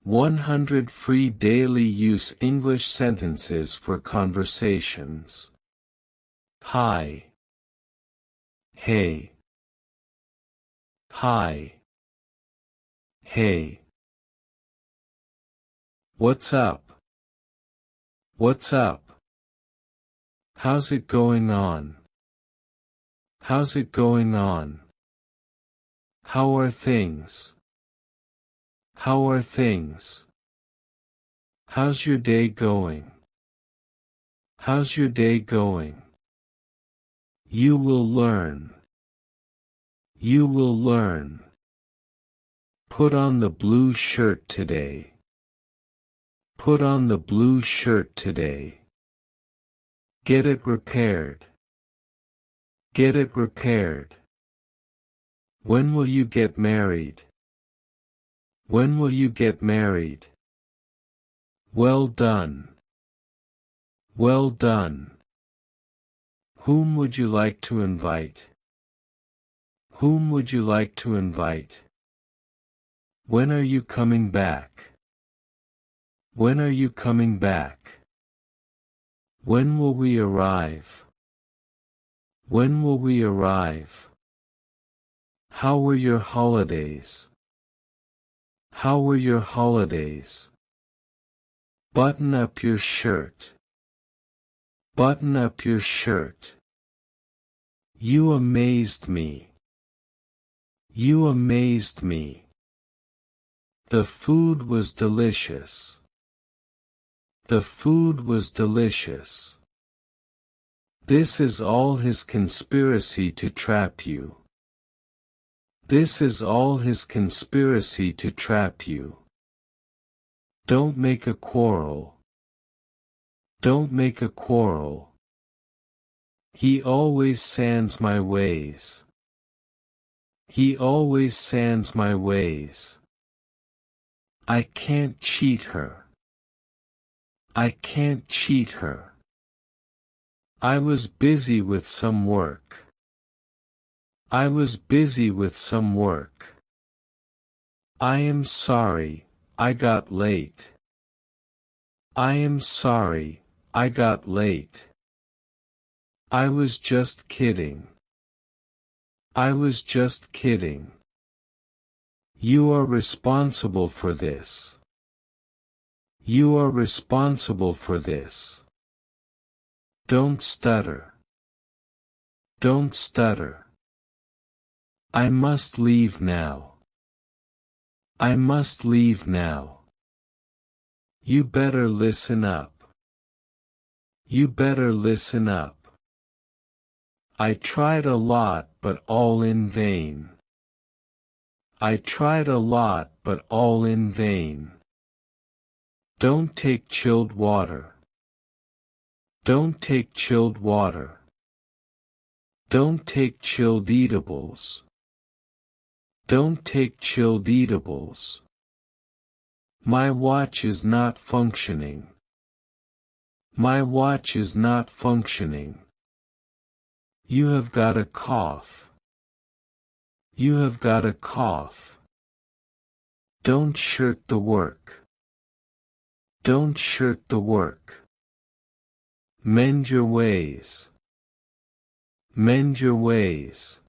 100 free daily use English sentences for conversations. Hi. Hey. Hi. Hey. What's up? What's up? How's it going on? How's it going on? How are things? How are things? How's your day going? How's your day going? You will learn. You will learn. Put on the blue shirt today. Put on the blue shirt today. Get it repaired. Get it repaired. When will you get married? When will you get married? Well done. Well done. Whom would you like to invite? Whom would you like to invite? When are you coming back? When are you coming back? When will we arrive? When will we arrive? How were your holidays? How were your holidays? Button up your shirt. Button up your shirt. You amazed me. You amazed me. The food was delicious. The food was delicious. This is all his conspiracy to trap you. This is all his conspiracy to trap you. Don't make a quarrel. Don't make a quarrel. He always sands my ways. He always sands my ways. I can't cheat her. I can't cheat her. I was busy with some work. I was busy with some work. I am sorry, I got late. I am sorry, I got late. I was just kidding. I was just kidding. You are responsible for this. You are responsible for this. Don't stutter. Don't stutter. I must leave now. I must leave now. You better listen up. You better listen up. I tried a lot but all in vain. I tried a lot but all in vain. Don't take chilled water. Don't take chilled water. Don't take chilled eatables. Don't take chilled eatables. My watch is not functioning. My watch is not functioning. You have got a cough. You have got a cough. Don't shirk the work. Don't shirk the work. Mend your ways. Mend your ways.